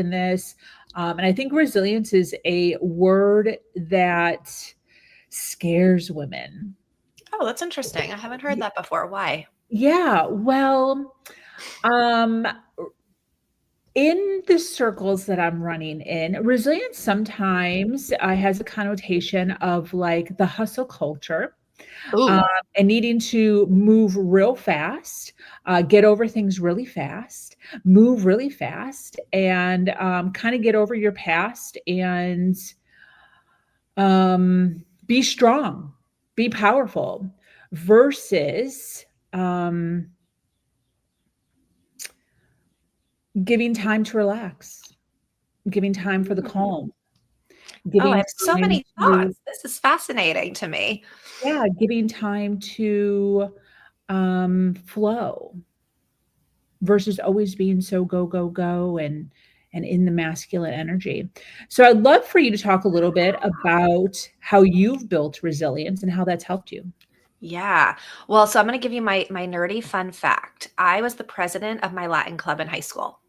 in this. And I think resilience is a word that scares women. Oh, that's interesting. I haven't heard that before. Why? Yeah, well, um, in the circles that I'm running in, resilience sometimes has a connotation of like the hustle culture, um, Ooh. and needing to move real fast, get over things really fast, move really fast, and kind of get over your past and be strong, be powerful, versus um, giving time to relax, giving time for the calm, Oh, I giving have so time many to, thoughts. This is fascinating to me. yeah, giving time to flow versus always being so go, go, go and in the masculine energy. So I'd love for you to talk a little bit about how you've built resilience and how that's helped you. Yeah. Well, so I'm going to give you my nerdy fun fact. I was the president of my Latin club in high school.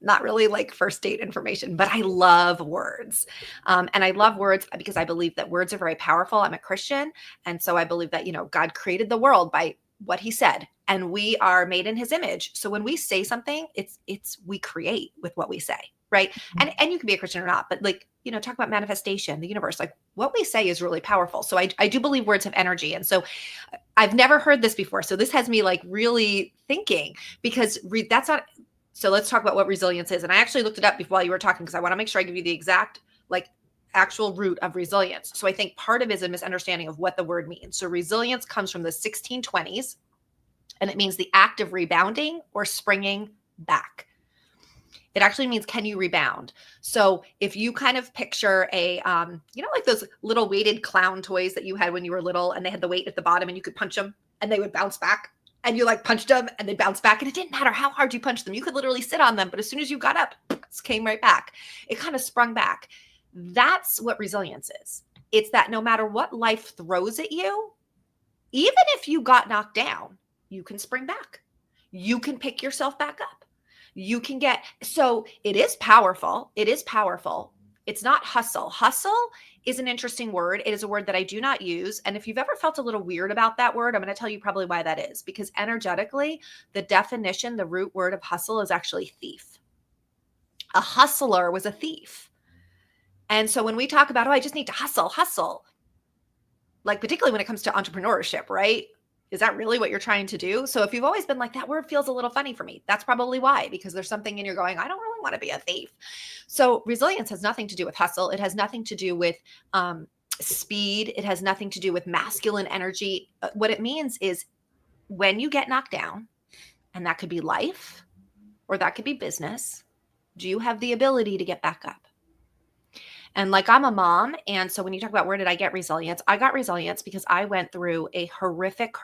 Not really like first date information, but I love words. And I love words because I believe that words are very powerful. I'm a Christian. And so I believe that, God created the world by what he said, and we are made in his image. So when we say something, we create with what we say. Right. And you can be a Christian or not, but like, talk about manifestation, the universe, like what we say is really powerful. So I do believe words have energy. And so I've never heard this before. So this has me like really thinking because that's not, so let's talk about what resilience is. And I actually looked it up before while you were talking because I want to make sure I give you the exact, like, actual root of resilience. So I think part of it is a misunderstanding of what the word means. So resilience comes from the 1620s, and it means the act of rebounding or springing back. It actually means, can you rebound? So if you kind of picture like those little weighted clown toys that you had when you were little, and they had the weight at the bottom, and you could punch them and they would bounce back. And you like punched them and they bounced back. And it didn't matter how hard you punched them. You could literally sit on them. But as soon as you got up, it came right back. It kind of sprung back. That's what resilience is. It's that no matter what life throws at you, even if you got knocked down, you can spring back. You can pick yourself back up. You can so it is powerful. It is powerful. It's not hustle. Hustle is an interesting word. It is a word that I do not use. And if you've ever felt a little weird about that word, I'm going to tell you probably why that is. Because energetically, the definition, the root word of hustle is actually thief. A hustler was a thief. And so when we talk about, I just need to hustle, like particularly when it comes to entrepreneurship, right? Is that really what you're trying to do? So if you've always been like, that word feels a little funny for me, that's probably why, because there's something in you going, I don't really want to be a thief. So resilience has nothing to do with hustle. It has nothing to do with speed. It has nothing to do with masculine energy. What it means is when you get knocked down, and that could be life or that could be business, do you have the ability to get back up? And like I'm a mom. And so when you talk about where did I get resilience, I got resilience because I went through a horrific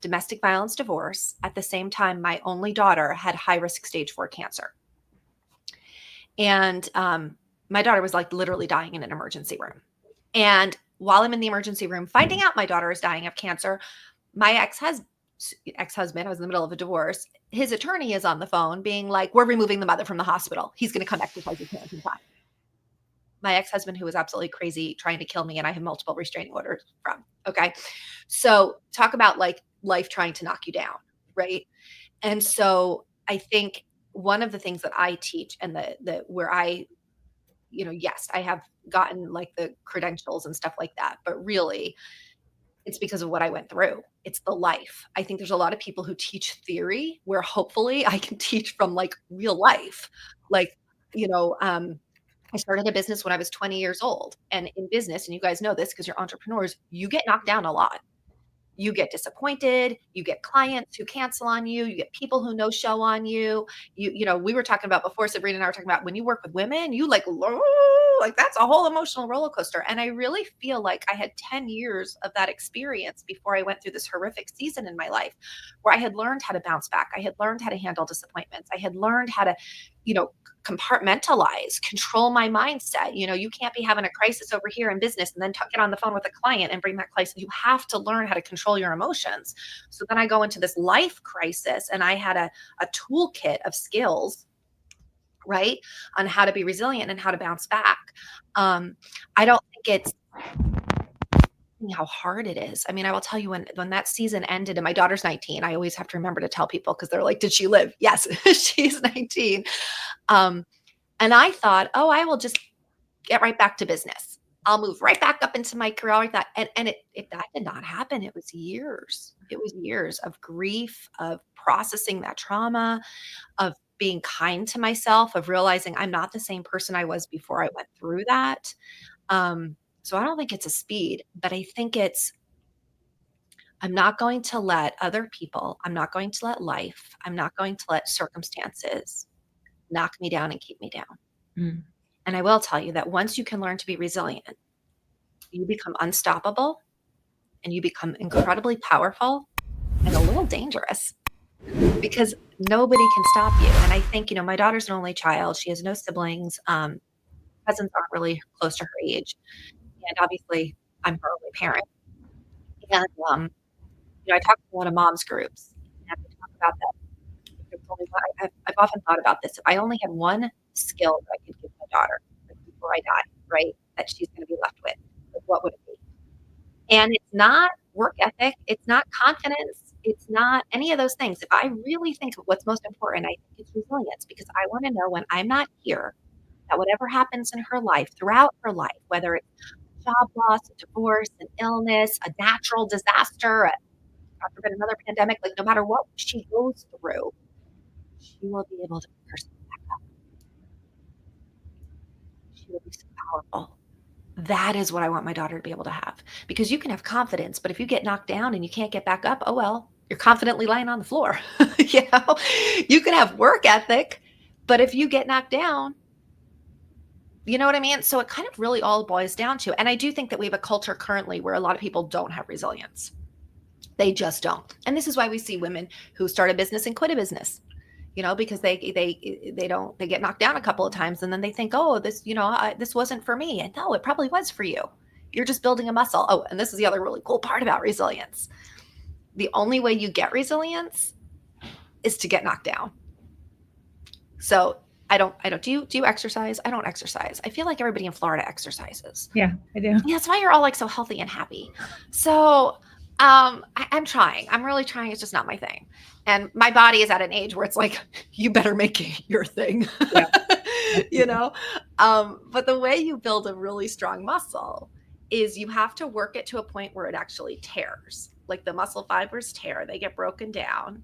domestic violence divorce. At the same time, my only daughter had high risk stage 4 cancer. And my daughter was like literally dying in an emergency room. And while I'm in the emergency room, finding out my daughter is dying of cancer, my ex-husband, I was in the middle of a divorce. His attorney is on the phone being like, we're removing the mother from the hospital. He's going to come exercise his hands in time. My ex-husband, who was absolutely crazy, trying to kill me, and I have multiple restraining orders from. Okay. So talk about like life trying to knock you down. Right. And so I think one of the things that I teach and where I, yes, I have gotten like the credentials and stuff like that, but really it's because of what I went through. It's the life. I think there's a lot of people who teach theory where hopefully I can teach from like real life. Like, I started a business when I was 20 years old. And in business, and you guys know this because you're entrepreneurs, you get knocked down a lot. You get disappointed, you get clients who cancel on you, you get people who no show on you. We were talking about before, Sabrina and I were talking about when you work with women, you like that's a whole emotional roller coaster. And I really feel like I had 10 years of that experience before I went through this horrific season in my life where I had learned how to bounce back. I had learned how to handle disappointments. I had learned how to, compartmentalize, control my mindset. You can't be having a crisis over here in business and then get on the phone with a client and bring that crisis. You have to learn how to control your emotions. So then I go into this life crisis and I had a toolkit of skills right? On how to be resilient and how to bounce back. I don't think it's how hard it is. I mean, I will tell you when that season ended and my daughter's 19, I always have to remember to tell people because they're like, did she live? Yes, she's 19. Um, and I thought, oh, I will just get right back to business. I'll move right back up into my career like that. And that did not happen. It was years. It was years of grief, of processing that trauma, of being kind to myself, of realizing I'm not the same person I was before I went through that. So I don't think it's a speed, but I think it's I'm not going to let other people, I'm not going to let life, I'm not going to let circumstances knock me down and keep me down. Mm. And I will tell you that once you can learn to be resilient, you become unstoppable and you become incredibly powerful and a little dangerous because nobody can stop you. And I think, my daughter's an only child. She has no siblings. Cousins aren't really close to her age. And obviously, I'm her only parent. And, I talk to a lot of moms groups and we talk about that. I've often thought about this. If I only had one skill that I could give my daughter before I die, right, that she's going to be left with, what would it be? And it's not work ethic. It's not confidence. It's not any of those things. If I really think of what's most important, I think it's resilience because I want to know when I'm not here that whatever happens in her life, throughout her life, whether it's job loss, a divorce, an illness, a natural disaster, God forbid another pandemic, like no matter what she goes through, she will be able to pick herself back up. She will be so powerful. That is what I want my daughter to be able to have. Because you can have confidence, but if you get knocked down and you can't get back up, oh well, you're confidently lying on the floor. You can have work ethic, but if you get knocked down, you know what I mean? So it kind of really all boils down to, and I do think that we have a culture currently where a lot of people don't have resilience. They just don't. And this is why we see women who start a business and quit a business. Because they get knocked down a couple of times and then they think, oh, this, this wasn't for me. And no, it probably was for you. You're just building a muscle. Oh, and this is the other really cool part about resilience. The only way you get resilience is to get knocked down. So I don't, do you exercise? I don't exercise. I feel like everybody in Florida exercises. Yeah, I do. Yeah, that's why you're all like so healthy and happy. So I'm trying. I'm really trying. It's just not my thing. And my body is at an age where it's like, you better make it your thing, Yeah. But the way you build a really strong muscle is you have to work it to a point where it actually tears. Like the muscle fibers tear, they get broken down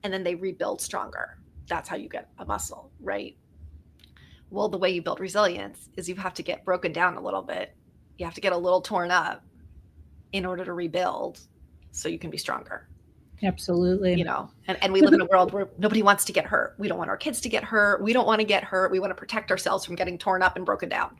and then they rebuild stronger. That's how you get a muscle, right? Well, the way you build resilience is you have to get broken down a little bit. You have to get a little torn up in order to rebuild so you can be stronger. Absolutely. And we live in a world where nobody wants to get hurt. We don't want our kids to get hurt. We don't want to get hurt. We want to protect ourselves from getting torn up and broken down.